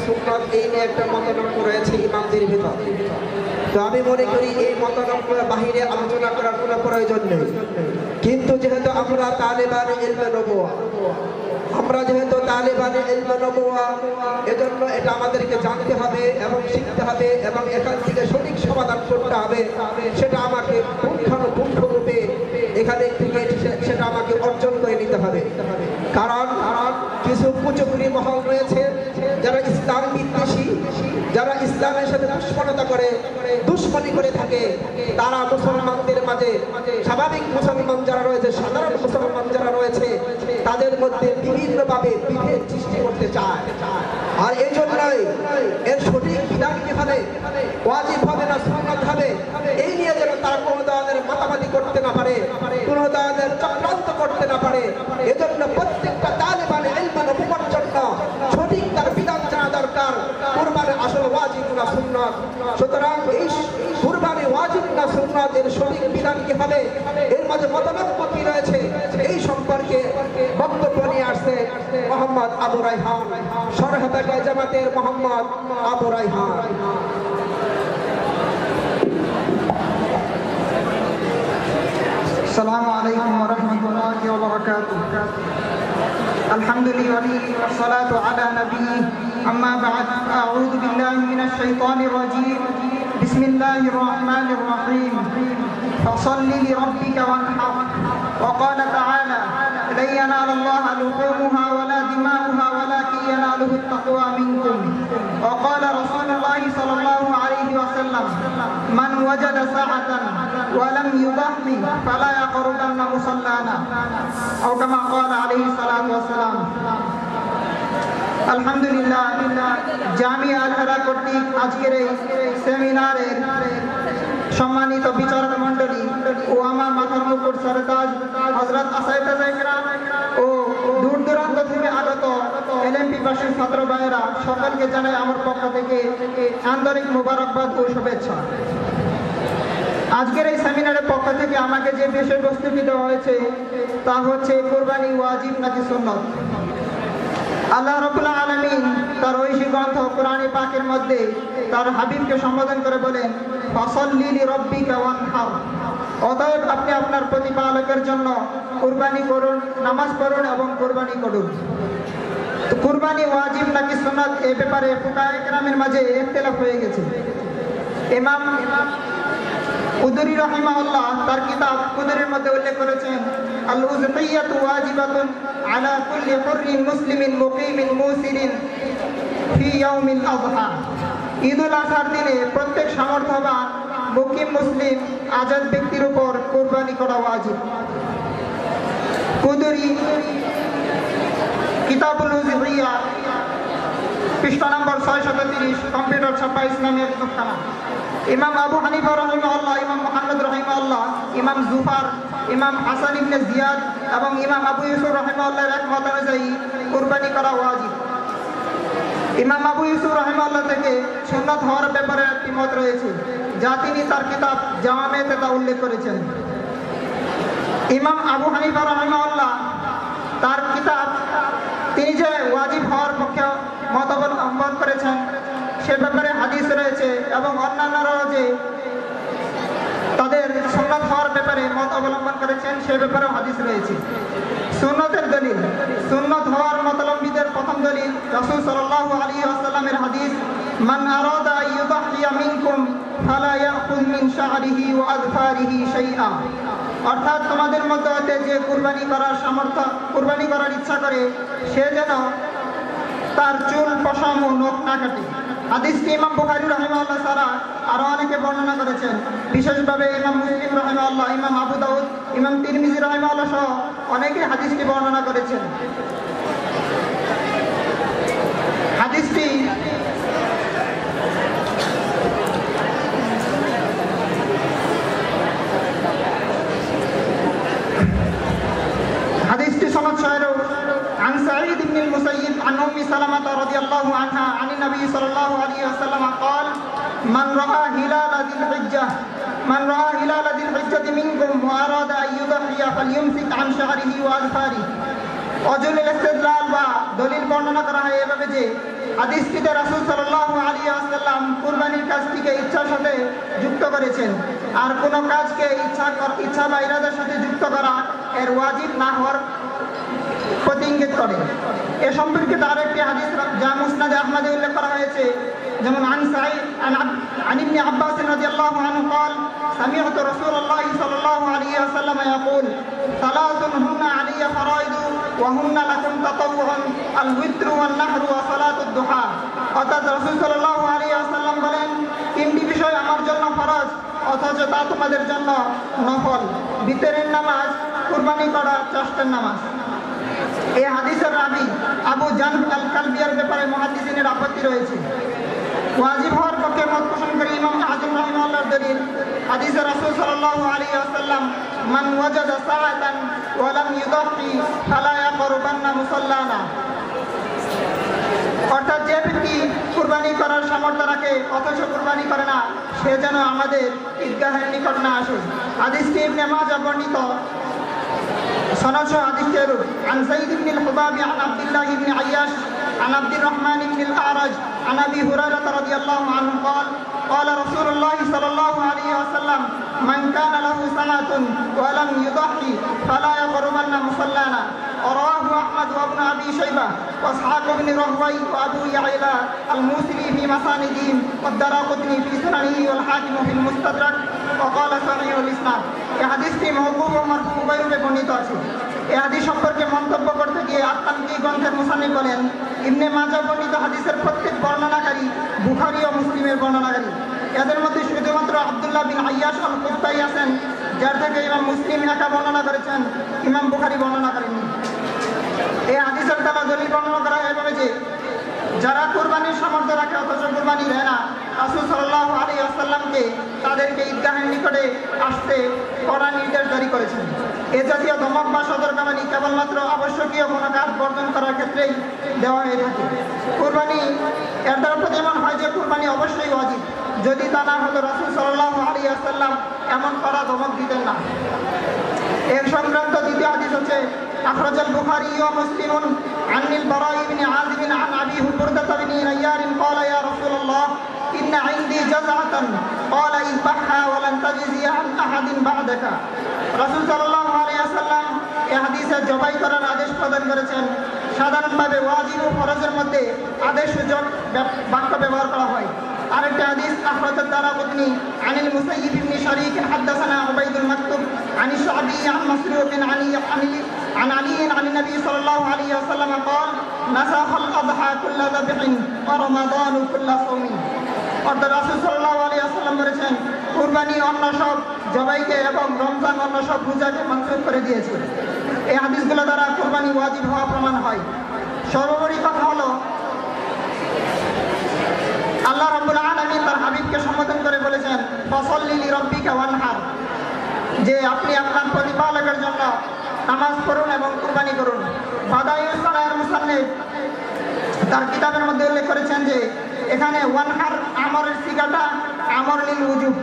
সুন্নাত এই নিয়ে একটা মতানৈক্য রয়েছে ইমামদের ভিতর। তো আমি মনে করি এই মতানৈক্যের বাহিরে আলোচনা করার কোনো প্রয়োজন নেই। কিন্তু যেহেতু আমরা তালেবান ইলমে নবুয়া, আমরা যেহেতু তালেবানে ইলমে নবুয়া, এজন্য এটা আমাদেরকে জানতে হবে এবং শিখতে হবে এবং এখান থেকে সঠিক সমাধান করতে হবে। সেটা আমাকে পুঙ্খানুপুঙ্খরূপে এখানে থেকে সেটা আমাকে অর্জন করে নিতে হবে। কারণ কিছু কুচকুরি মহল রয়েছে যারা ইসলাম বিদ্বেষী, যারা ইসলামের সাথে দুশ্মনী করে থাকে, তারা মুসলমানদের মাঝে স্বাভাবিক মুসলমান যারা রয়েছে, সাধারণ মুসলমান যারা রয়েছে, তাদের মধ্যে বিভিন্নভাবে বিভেদ সৃষ্টি করতে চায়। আর এই জন্যই এর সঠিক বিধান কি হবে, ওয়াজিব হবে না সুন্নাত হবে, এই নিয়ে যেন তারা কোনো ধরনের মাতামাতি করতে না পারে, কোনো ধরনের চক্রান্ত করতে না পারে। এজন্য প্রত্যেকটা তালেবানে ইলমে নবুয়ার জন্য সঠিক তার বিধান জানা দরকার। কুরবানি আসল ওয়াজিব না সুন্নাত। সুতরাং এই কুরবানি ওয়াজিব না সুন্নাত এর সঠিক বিধান কি হবে, এর মাঝে মতানৈক্য কি রয়েছে, এই সম্পর্কে বক্তব্য নিয়ে আসছে মোহাম্মদ আবু রায়হান, সরহবাগা জামাতের মোহাম্মদ আবু রায়হান। আসসালামু আলাইকুম ওয়া রাহমাতুল্লাহি ওয়া বারাকাতুহু। আলহামদুলিল্লাহ والصلاه على نبيه اما بعد اعوذ بالله من الشيطان الرجيم بسم الله الرحمن الرحيم فصل لربك وانحر وقال تعالى لن ينال الله لحومها ولا دماؤها ولكن يناله التقوى منكم وقال رسول الله صلى الله عليه وسلم من وجد ساعة ولم يضحي فلا يقربن مصلانا أو كما قال عليه الصلاة والسلام। আলহামদুলিল্লাহ, জামিয়া আল হারা কর্তৃক আজকের এই সেমিনারের সম্মানিত বিচারক মণ্ডলী ও আমার মাথার মুকুট সরতাজ হযরত আসাইফায়ে কেরাম ও দূর দূরান্ত থেকে আগত এলএমপি পাশের ছাত্র ভাইয়েরা, সকলকে জানাই আমার পক্ষ থেকে আন্তরিক মোবারকবাদ ও শুভেচ্ছা। আজকের এই সেমিনারের পক্ষ থেকে আমাকে যে বিষয়বস্তুটি দেওয়া হয়েছে তা হচ্ছে কুরবানি ওয়াজিব নাকি সুন্নাত। আল্লাহ রাব্বুল আলামিন তার ঐশী গ্রন্থ কোরআনে পাকের মধ্যে তার হাবিবকে সম্বোধন করে বলেন ফাসাল্লি লিরাব্বিকা ওয়ানহার, অতএব আপনি আপনার প্রতিপালকের জন্য কুরবানি করুন, নামাজ পড়ুন এবং কুরবানি করুন। তো কুরবানি ওয়াজিব নাকি সুন্নাত এই ব্যাপারে ফুকাহায়ে কেরামের মাঝে ইখতিলাফ হয়ে গেছে। ইমাম উদুরি রাহিমাহুল্লাহ তার কিতাব উদুরির মধ্যে উল্লেখ করেছেন আল উযহিয়াতু ওয়াজিবাতুন আলা কুল্লি হুররিন মুসলিমিন মুকিমিন মুসিরিন ফি ইয়াউমিল আযহা। ঈদুল আযহার দিনে প্রত্যেক সামর্থ্যবান মুকিম মুসলিম আজাদ ব্যক্তির উপর কুরবানি করা ওয়াজিব। উদুরি কিতাবুল উযহিয়া পৃষ্ঠা নম্বর 630, কম্পিউটার ছাপা ইসলামী একখানা। ইমাম আবু হানিফা রাহিমাহুল্লাহ, ইমাম মুহাম্মদ রাহিমাহুল্লাহ, ইমাম জুফার, ইমাম হাসান ইবনে জিয়াদ এবং ইমাম আবু ইউসুফ রাহিমাহুল্লাহর একমত অনুযায়ী কুরবানি করা ওয়াজিব। ইমাম আবু ইউসুফ রাহিমাহুল্লাহ থেকে সুন্নাত হওয়ার ব্যাপারে একটি মত রয়েছে, যা তিনি তার কিতাব জাওয়ামিতে তা উল্লেখ করেছেন। ইমাম আবু হানিফা রাহিমাহুল্লাহ তার কিতাব তিনি যে ওয়াজিব হওয়ার পক্ষে মত অবলম্বন করেছেন সে ব্যাপারে হাদিস রয়েছে এবং অন্যান্যরাও যে তাদের সুন্নাত হওয়ার ব্যাপারে মত অবলম্বন করেছেন সে ব্যাপারেও হাদিস রয়েছে। সুন্নতের দলিল, সুন্নত হওয়ার মতাবলম্বীদের প্রথম দলিল রাসূল সাল্লাল্লাহু আলাইহি ওয়াসাল্লামের হাদিস মান আরাদা আইয়ুদহিয়া মিনকুম ফালা ইয়াখুয মিন শা'রিহি ওয়া আযফারিহি শাইআ, অর্থাৎ তোমাদের মধ্যে হতে যে কুরবানি করার ইচ্ছা করে সে যেন তার চুল, পশম ও নখ না কাটে। হাদিসটি ইমাম বুখারী রাহিমাহুল্লাহ ছাড়া আরো অনেকে বর্ণনা করেছেন, বিশেষভাবে ইমাম মুসলিম রাহিমাহুল্লাহ, ইমাম আবু দাউদ, ইমাম তিরমিজি রাহিমাহুল্লাহ সহ অনেকে হাদিসটি বর্ণনা করেছেন। হাদিসটি সনদ সহিহ عن سعيد بن المسيب عن أم سلمة رضي الله عنها عن النبي صلى الله عليه وسلم قال من رأى هلال ذي الحجة منكم وأراد أن يضحي فليمسك عن شعره وأظفاره। অজুল ইস্তিদলাল বা দলিল বর্ণনা বর্ণনা করা হয় এভাবে যে হাদিসটিতে রাসূল সাল্লাল্লাহু আলাইহি ওয়াসাল্লাম কুরবানির কাজটিকে ইচ্ছার সাথে যুক্ত করেছেন, আর কোনো কাজকে ইচ্ছা বা ইরাদার সাথে যুক্ত করা এর ওয়াজিব না হওয়ার প্রতি ইঙ্গিত করে। এ সম্পর্কিত আরেকটি হাদিস যা মুসনাদে আহমদে উল্লেখ করা হয়েছে, যেমন عن ابن عباس رضي الله عنه قال سمعت رسول الله صلى الله عليه وسلم يقول ثلاث هن علي فرائض وهن لكم تطوع الوتر والنحر وصلاة الضحى। অর্থাৎ রাসূল সাল্লাল্লাহু আলাইহি ওয়াসাল্লাম বলেন, তিনটি বিষয় আমার জন্য ফরজ অথচ তা তোমাদের জন্য নফল, বিতরের নামাজ, কুরবানি করা, চাষের নামাজ। এই হাদিসের রাবী আবু জানব আল-কালবিয়ার ব্যাপারে মুহাদ্দিসিনের আপত্তি রয়েছে। ওয়াজিব হওয়ার পক্ষে মত পোষণ করে ইমাম আযম রাহিমাহুল্লাহর দলিল হাদিসে রাসূল সাল্লাল্লাহু আলাইহি ওয়াসাল্লাম মান ওয়াজাদা সাআতান ওয়া লাম ইউদাহি ফালা ইয়াকরবান্না মুসাল্লানা। অর্থাৎ যে ব্যক্তি কুরবানি করার সামর্থ্য রাখে অথচ কুরবানি করে না, সে যেন আমাদের ঈদগাহের নিকট না আসে। হাদিসটি ইবনে মাজাহ বর্ণিত। সনদ সহ হাদিসটি এরূপ: عن زيد بن الحباب عن عبد الله بن عياش عن عبد الرحمن بن الأعرج عن أبي هريرة رضي الله عنه قال قال رسول الله صلى الله عليه وسلم من كان له سنة ولم يضحي فلا يقربن مصلانا। رواه أحمد وابن أبي شيبة وإسحاق بن راهويه وأبو يعلى الموصلي في مساندهم والدارقطني في سننه والحاكم في المستدرك وقال صحيح الإسناد। এই হাদিসটি মওকুফ ও মারফু উভয়রূপে বর্ণিত আছে। এই হাদিস সম্পর্কে মন্তব্য করতে গিয়ে আত-তানকীহ গ্রন্থের মুসান্নিফ বলেন, ইবনে মাজাহ বর্ণিত হাদিসের প্রত্যেক বর্ণনাকারী বুখারী ও মুসলিমের বর্ণনাকারী। এদের মধ্যে শুধুমাত্র আব্দুল্লাহ বিন আইয়াশ আল-কুফতাই আছেন, যার থেকে ইমাম মুসলিম একা বর্ণনা করেছেন, ইমাম বুখারী বর্ণনা করেননি। এই হাদিসের দ্বারা দলিল বর্ণনা করা হয় এভাবে যে যারা কুরবানির সামর্থ্য রাখে অথচ কুরবানি দেয় না, রাসূল সাল্লাল্লাহু আলাইহি ওয়াসাল্লামকে তাদেরকে ঈদগাহের নিকটে আসতে কড়া নির্দেশ জারি করেছেন। এ জাতীয় ধমক বা সতর্কবাণী কেবলমাত্র আবশ্যকীয় কোনো কাজ বর্জন করার ক্ষেত্রেই দেওয়া হয়ে থাকে। কুরবানি এর দ্বারা প্রতীয়মান হয় যে কুরবানি অবশ্যই ওয়াজিব, যদি তা না হতো রাসূল সাল্লাল্লাহু আলাইহি ওয়াসাল্লাম এমন কড়া ধমক দিতেন না। এর সংক্রান্ত দ্বিতীয় হাদিস হচ্ছে أخرج البخاري ومسلم عن البراء بن عازب عن أبي بردة بن نيار قال يا رسول الله إن عندي جزعة قال اذبحها ولن تجزي عن أحد بعدك। রাসূল সাল্লাল্লাহু আলাইহি ওয়াসাল্লাম এই হাদিসে জবাই করার আদেশ প্রদান করেছেন। সাধারণভাবে ওয়াজিব ও ফরজের মধ্যে আদেশসূচক বাক্য ব্যবহার করা হয়। আরেকটা হাদিস أخرج الدارقطني عن المسيب بن شريك حدثنا عبيد المكتوب عن الشعبي عن مسروق عن علي عن النبي صلى الله عليه وسلم قال نسخ الأضحى كل ذبح ورمضان كل صوم। অর্থাৎ রাসূল সাল্লাল্লাহু আলাইহি ওয়াসাল্লাম বলেছেন, কুরবানি অন্য সব জবাইকে এবং রমজান অন্য সব রোজাকে মানসুখ করে দিয়েছে। এই হাদিসগুলো দ্বারা কুরবানি ওয়াজিব হওয়া প্রমাণ হয়। সর্বোপরি কথা হলো, আল্লাহ রাব্বুল আলামিন তার হাবিবকে সম্বোধন করে বলেছেন ফাসাল্লি লিরাব্বিকা ওয়ানহার, যে আপনি আপনার প্রতিপালকের জন্য নামাজ পড়ুন এবং কুরবানি করুন। বাদায়ুস সালায়ের মুসান্নিফ তার কিতাবের মধ্যে উল্লেখ করেছেন যে এখানে ওয়ানহার আমরের সিগাটা আমর লিল ওয়াজিব,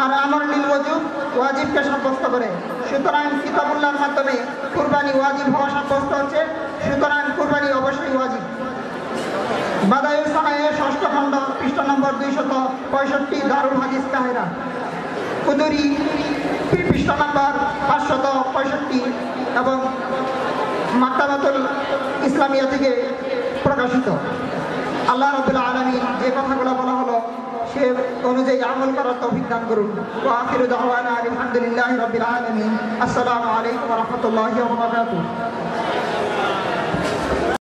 আর আমর লিল ওয়াজিব ওয়াজিবকে সাব্যস্ত করে। সুতরাং কিতাবুল্লাহর মাধ্যমে কুরবানি ওয়াজিব হওয়া সাব্যস্ত হচ্ছে, সুতরাং কুরবানি অবশ্যই ওয়াজিব। বাদায়ুস সালায়ের 6ষ্ঠ খণ্ড পৃষ্ঠা নম্বর 265 দারুল হাদিস কাহিরা, কুদুরি পৃষ্ঠা নম্বর 565 এবং মাকতাবাতুল ইসলামিয়া থেকে প্রকাশিত। আল্লাহ রাব্বুল আলামিন যে কথাগুলো বলা হলো সে অনুযায়ী আমল করার তৌফিক দান করুন। ওয়া আখিরু দাওয়ানা আলহামদুলিল্লাহি রাব্বিল আলামিন। আসসালামু আলাইকুম ওয়া রাহমাতুল্লাহি ওয়া বারাকাতুহু।